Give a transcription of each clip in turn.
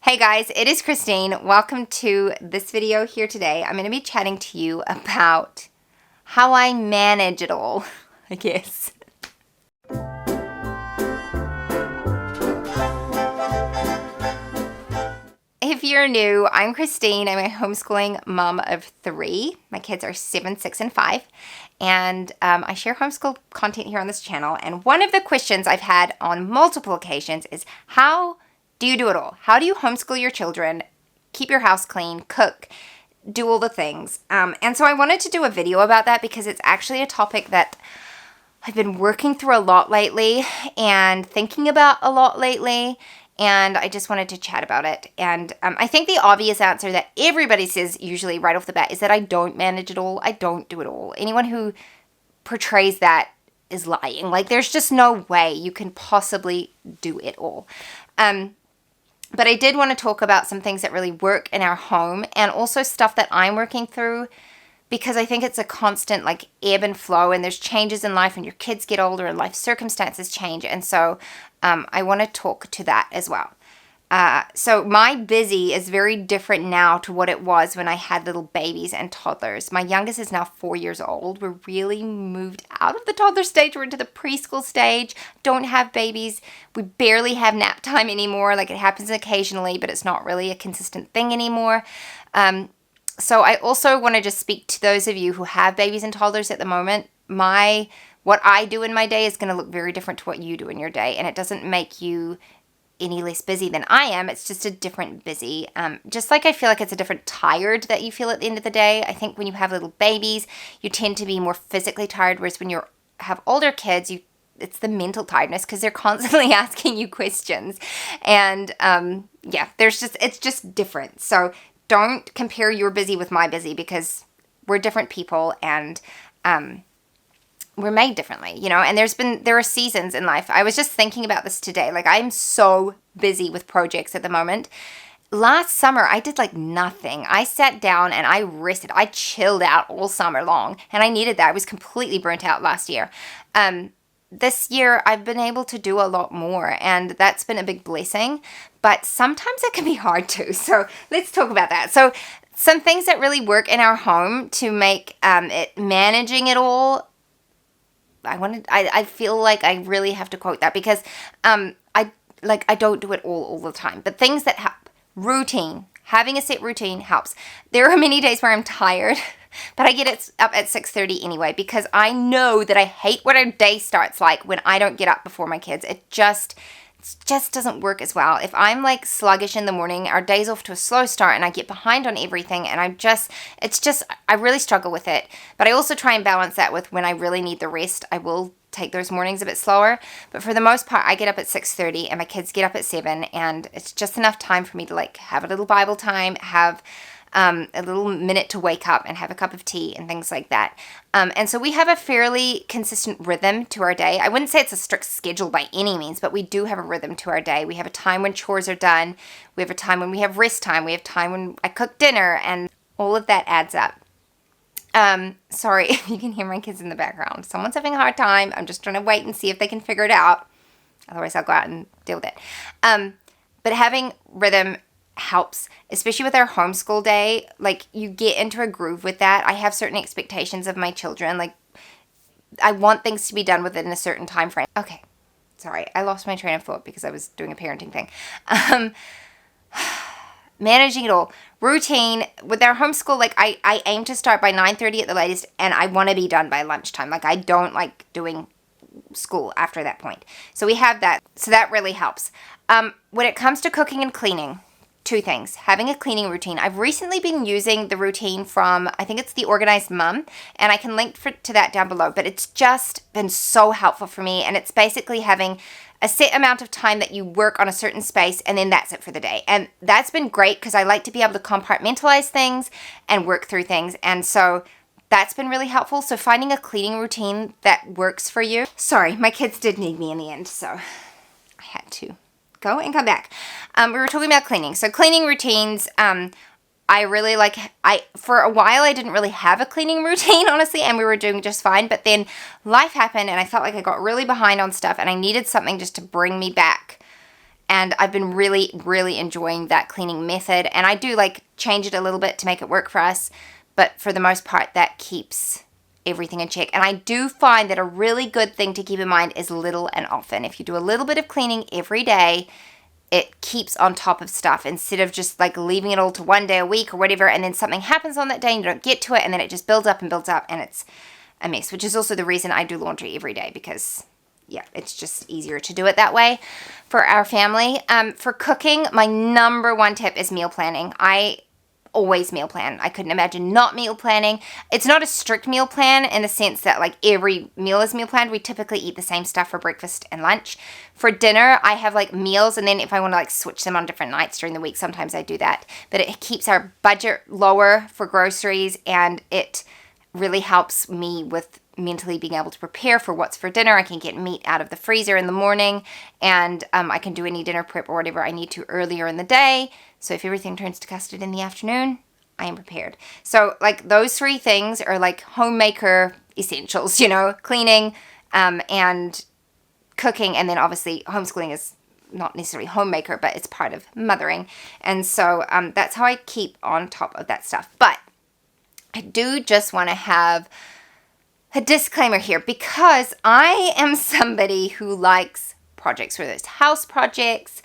Hey guys, it is Christine. Welcome to this video here today. I'm going to be chatting to you about how I manage it all, I guess. If you're new, I'm Christine. I'm a homeschooling mom of 3. My kids are 7, 6, and 5. And I share homeschool content here on this channel. And one of the questions I've had on multiple occasions is, how do you do it all? How do you homeschool your children, keep your house clean, cook, do all the things? And so I wanted to do a video about that because it's actually a topic that I've been working through a lot lately and thinking about a lot lately. And I just wanted to chat about it. And I think the obvious answer that everybody says usually right off the bat is that I don't manage it all. I don't do it all. Anyone who portrays that is lying. Like, there's just no way you can possibly do it all. But I did want to talk about some things that really work in our home and also stuff that I'm working through, because I think it's a constant like ebb and flow, and there's changes in life when your kids get older and life circumstances change. And so I want to talk to that as well. So my busy is very different now to what it was when I had little babies and toddlers. My youngest is now 4 years old. We're really moved out of the toddler stage. We're into the preschool stage. Don't have babies. We barely have nap time anymore. Like, it happens occasionally, but it's not really a consistent thing anymore. So I also want to just speak to those of you who have babies and toddlers at the moment. What I do in my day is going to look very different to what you do in your day, and it doesn't make you any less busy than I am. It's just a different busy. Just like I feel like it's a different tired that you feel at the end of the day. I think when you have little babies, you tend to be more physically tired, whereas when you have older kids, it's the mental tiredness because they're constantly asking you questions. And it's just different. So don't compare your busy with my busy, because we're different people and we're made differently, and there are seasons in life. I was just thinking about this today. Like, I'm so busy with projects at the moment. Last summer, I did like nothing. I sat down and I rested. I chilled out all summer long, and I needed that. I was completely burnt out last year. This year, I've been able to do a lot more, and that's been a big blessing. But sometimes it can be hard too. So let's talk about that. So some things that really work in our home to make managing it all. I feel like I really have to quote that because I don't do it all the time. But things that help. Routine. Having a set routine helps. There are many days where I'm tired, but I get up at 6:30 anyway, because I know that I hate what our day starts like when I don't get up before my kids. It just doesn't work as well. If I'm like sluggish in the morning, our day's off to a slow start and I get behind on everything, and I really struggle with it. But I also try and balance that with when I really need the rest. I will take those mornings a bit slower. But for the most part, I get up at 6:30 and my kids get up at 7, and it's just enough time for me to like have a little Bible time, have a little minute to wake up and have a cup of tea and things like that. And so we have a fairly consistent rhythm to our day. I wouldn't say it's a strict schedule by any means, but we do have a rhythm to our day. We have a time when chores are done. We have a time when we have rest time. We have time when I cook dinner, and all of that adds up. Sorry if you can hear my kids in the background. Someone's having a hard time. I'm just trying to wait and see if they can figure it out. Otherwise, I'll go out and deal with it. But having rhythm helps, especially with our homeschool day. Like, you get into a groove with that. I have certain expectations of my children. Like, I want things to be done within a certain time frame. Okay, sorry, I lost my train of thought because I was doing a parenting thing. Managing it all. Routine. With our homeschool, like, I aim to start by 9:30 at the latest, and I want to be done by lunchtime. Like, I don't like doing school after that point. So we have that. So that really helps. When it comes to cooking and cleaning, 2 things. Having a cleaning routine. I've recently been using the routine from, I think it's The Organized Mom, and I can link to that down below, but it's just been so helpful for me. And it's basically having a set amount of time that you work on a certain space, and then that's it for the day. And that's been great because I like to be able to compartmentalize things and work through things. And so that's been really helpful. So finding a cleaning routine that works for you. Sorry, my kids did need me in the end, so I had to go and come back. We were talking about cleaning. So cleaning routines, I really like, for a while I didn't really have a cleaning routine, honestly, and we were doing just fine. But then life happened and I felt like I got really behind on stuff and I needed something just to bring me back. And I've been really, really enjoying that cleaning method. And I do like change it a little bit to make it work for us. But for the most part, that keeps everything in check. And I do find that a really good thing to keep in mind is little and often. If you do a little bit of cleaning every day, it keeps on top of stuff instead of just like leaving it all to one day a week or whatever, and then something happens on that day and you don't get to it, and then it just builds up and builds up, and it's a mess, which is also the reason I do laundry every day, because yeah, it's just easier to do it that way for our family. For cooking, my number one tip is meal planning. I always meal plan. I couldn't imagine not meal planning. It's not a strict meal plan in the sense that like every meal is meal planned. We typically eat the same stuff for breakfast and lunch. For dinner, I have like meals, and then if I want to like switch them on different nights during the week, sometimes I do that. But it keeps our budget lower for groceries, and it really helps me with mentally being able to prepare for what's for dinner. I can get meat out of the freezer in the morning, and I can do any dinner prep or whatever I need to earlier in the day. So if everything turns to custard in the afternoon, I am prepared. So like those three things are like homemaker essentials, cleaning and cooking. And then obviously homeschooling is not necessarily homemaker, but it's part of mothering. And so that's how I keep on top of that stuff. But I do just want to have a disclaimer here, because I am somebody who likes projects, whether it's house projects,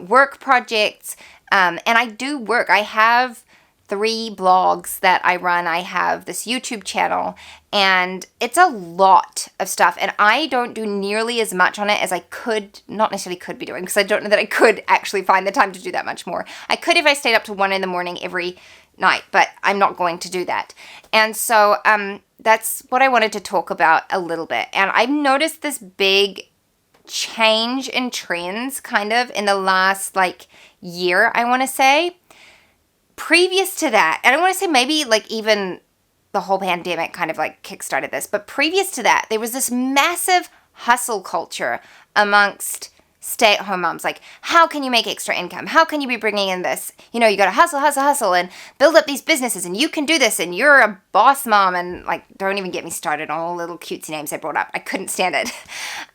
work projects, and I do work. I have 3 blogs that I run. I have this YouTube channel, and it's a lot of stuff, and I don't do nearly as much on it as I could, not necessarily could be doing, because I don't know that I could actually find the time to do that much more. I could if I stayed up to 1 a.m. every night, but I'm not going to do that. And so that's what I wanted to talk about a little bit. And I've noticed this big change in trends kind of in the last like year, I want to say. Previous to that, and I want to say maybe like even the whole pandemic kind of like kickstarted this, but previous to that, there was this massive hustle culture amongst stay-at-home moms. Like, how can you make extra income? How can you be bringing in this? You got to hustle and build up these businesses, and you can do this, and you're a boss mom, and like, don't even get me started on all the little cutesy names I brought up. I couldn't stand it.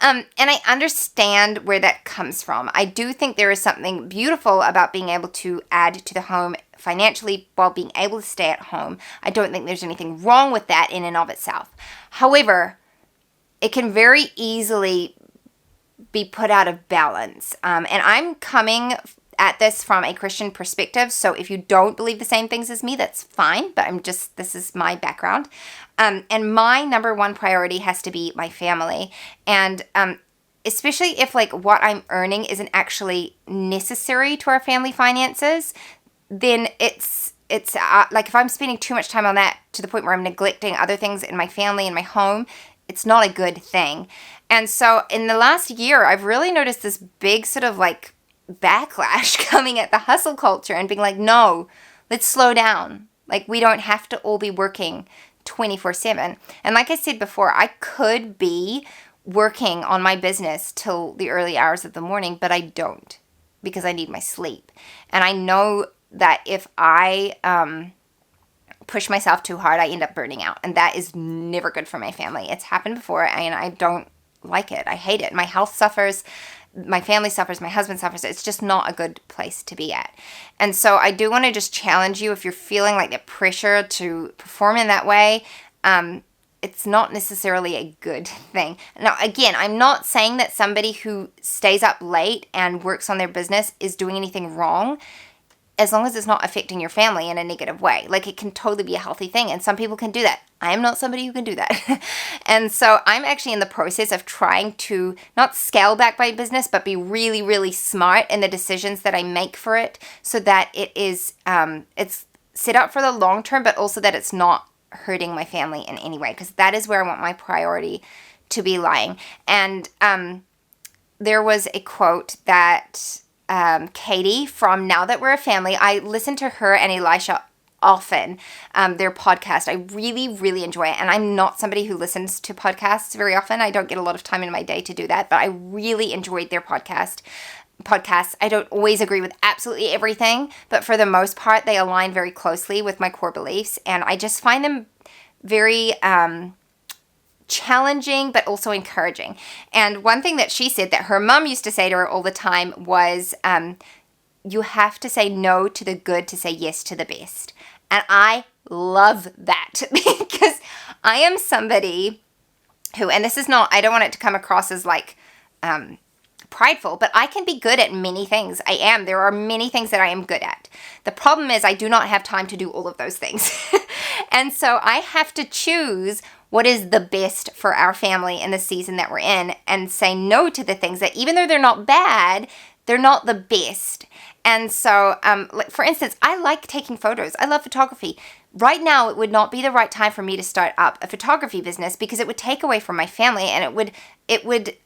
And I understand where that comes from. I do think there is something beautiful about being able to add to the home financially while being able to stay at home. I don't think there's anything wrong with that in and of itself. However, it can very easily be put out of balance. And I'm coming at this from a Christian perspective. So if you don't believe the same things as me, that's fine. But this is my background. And my number one priority has to be my family. And especially if like what I'm earning isn't actually necessary to our family finances, then it's like if I'm spending too much time on that to the point where I'm neglecting other things in my family and my home, it's not a good thing. And so in the last year, I've really noticed this big sort of like backlash coming at the hustle culture and being like, no, let's slow down. Like, we don't have to all be working 24/7. And like I said before, I could be working on my business till the early hours of the morning, but I don't, because I need my sleep. And I know that if I push myself too hard, I end up burning out. And that is never good for my family. It's happened before, and I don't like it. I hate it. My health suffers, my family suffers, my husband suffers. It's just not a good place to be at. And so I do want to just challenge you, if you're feeling like the pressure to perform in that way, it's not necessarily a good thing. Now, again, I'm not saying that somebody who stays up late and works on their business is doing anything wrong, as long as it's not affecting your family in a negative way. Like, it can totally be a healthy thing, and some people can do that. I am not somebody who can do that. And so I'm actually in the process of trying to not scale back my business, but be really, really smart in the decisions that I make for it, so that it is, it's set up for the long term, but also that it's not hurting my family in any way, because that is where I want my priority to be lying. And there was a quote that Katie from Now That We're a Family, I listen to her and Elisha often, their podcast. I really, really enjoy it. And I'm not somebody who listens to podcasts very often. I don't get a lot of time in my day to do that, but I really enjoyed their podcasts. I don't always agree with absolutely everything, but for the most part, they align very closely with my core beliefs. And I just find them very challenging, but also encouraging. And one thing that she said that her mom used to say to her all the time was, you have to say no to the good to say yes to the best. And I love that because I am somebody who, and this is not, I don't want it to come across as like prideful, but I can be good at many things. I am. There are many things that I am good at. The problem is I do not have time to do all of those things. And so I have to choose what is the best for our family in the season that we're in and say no to the things that, even though they're not bad, they're not the best. And so, like for instance, I like taking photos. I love photography. Right now, it would not be the right time for me to start up a photography business because it would take away from my family and it would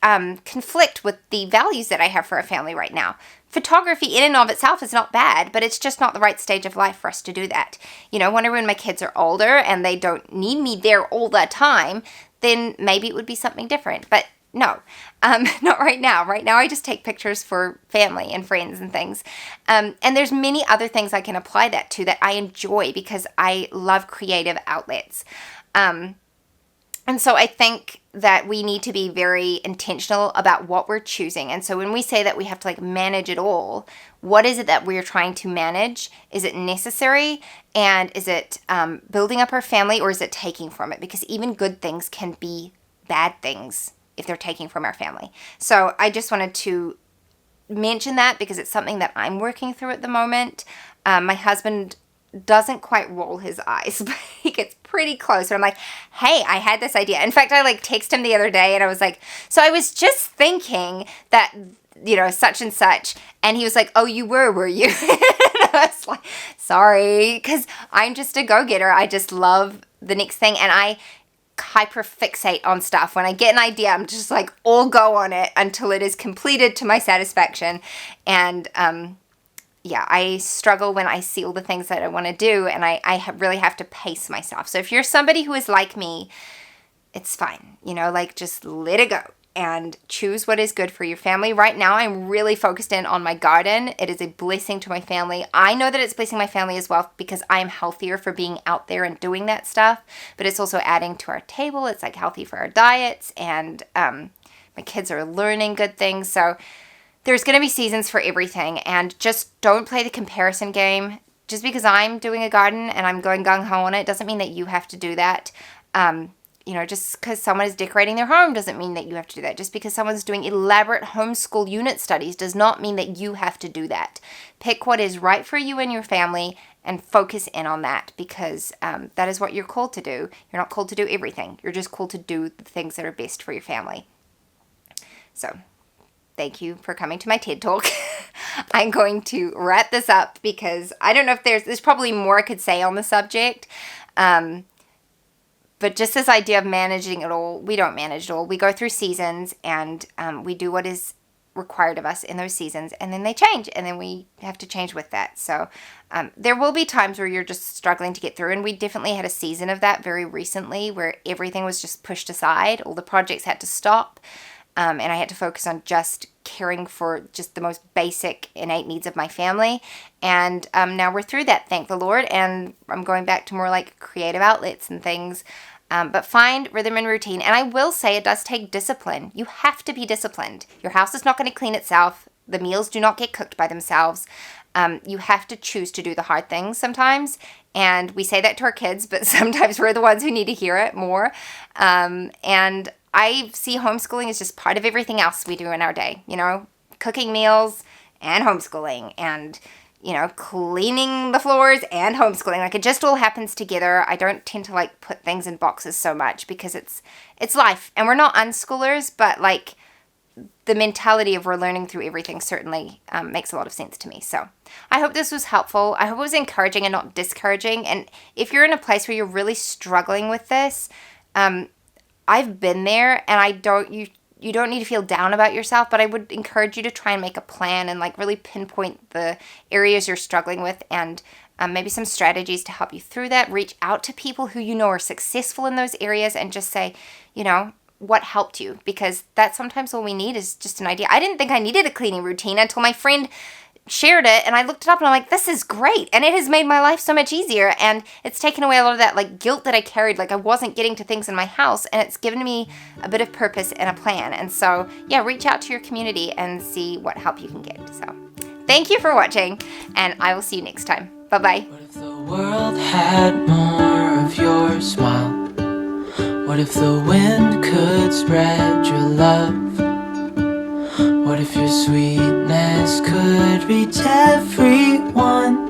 conflict with the values that I have for a family right now. Photography in and of itself is not bad, but it's just not the right stage of life for us to do that. You know, when my kids are older and they don't need me there all the time, then maybe it would be something different. But no, not right now. Right now, I just take pictures for family and friends and things. And there's many other things I can apply that to that I enjoy because I love creative outlets. And so I think that we need to be very intentional about what we're choosing. And so when we say that we have to like manage it all, what is it that we're trying to manage? Is it necessary? And is it building up our family, or is it taking from it? Because even good things can be bad things if they're taking from our family. So I just wanted to mention that because it's something that I'm working through at the moment. My husband doesn't quite roll his eyes, but he gets pretty close. And I'm like, hey, I had this idea. In fact, I like texted him the other day and I was like, so I was just thinking that, you know, such and such. And he was like, oh, you were you? And I was like, sorry, because I'm just a go-getter. I just love the next thing. And I hyperfixate on stuff. When I get an idea, I'm just like all go on it until it is completed to my satisfaction. And, yeah, I struggle when I see all the things that I want to do, and I really have to pace myself. So if you're somebody who is like me, it's fine. You know, like just let it go and choose what is good for your family. Right now, I'm really focused in on my garden. It is a blessing to my family. I know that it's blessing my family as well because I am healthier for being out there and doing that stuff, but it's also adding to our table. It's like healthy for our diets, and my kids are learning good things. So there's going to be seasons for everything, and just don't play the comparison game. Just because I'm doing a garden and I'm going gung-ho on it doesn't mean that you have to do that. You know, just because someone is decorating their home doesn't mean that you have to do that. Just because someone's doing elaborate homeschool unit studies does not mean that you have to do that. Pick what is right for you and your family and focus in on that, because that is what you're called to do. You're not called to do everything. You're just called to do the things that are best for your family. So thank you for coming to my TED Talk. I'm going to wrap this up because I don't know if there's probably more I could say on the subject. But just this idea of managing it all, we don't manage it all. We go through seasons and we do what is required of us in those seasons, and then they change, and then we have to change with that. So there will be times where you're just struggling to get through, and we definitely had a season of that very recently where everything was just pushed aside. All the projects had to stop. And I had to focus on just caring for just the most basic innate needs of my family. And now we're through that, thank the Lord. And I'm going back to more like creative outlets and things. But find rhythm and routine. And I will say it does take discipline. You have to be disciplined. Your house is not going to clean itself. The meals do not get cooked by themselves. You have to choose to do the hard things sometimes. And we say that to our kids, but sometimes we're the ones who need to hear it more. And I see homeschooling as just part of everything else we do in our day, you know, cooking meals and homeschooling and, you know, cleaning the floors and homeschooling. Like it just all happens together. I don't tend to like put things in boxes so much because it's life, and we're not unschoolers, but like the mentality of we're learning through everything certainly makes a lot of sense to me. So I hope this was helpful. I hope it was encouraging and not discouraging. And if you're in a place where you're really struggling with this, I've been there, and you don't need to feel down about yourself, but I would encourage you to try and make a plan and like really pinpoint the areas you're struggling with, and maybe some strategies to help you through that. Reach out to people who you know are successful in those areas and just say, you know, what helped you, because that's sometimes all we need is just an idea. I didn't think I needed a cleaning routine until my friend shared it and I looked it up and I'm like, this is great. And it has made my life so much easier. And it's taken away a lot of that like guilt that I carried. Like I wasn't getting to things in my house, and it's given me a bit of purpose and a plan. And so yeah, reach out to your community and see what help you can get. So thank you for watching, and I will see you next time. Bye-bye. What if the world had more of your smile? What if the wind could spread your love? What if your sweetness could reach everyone?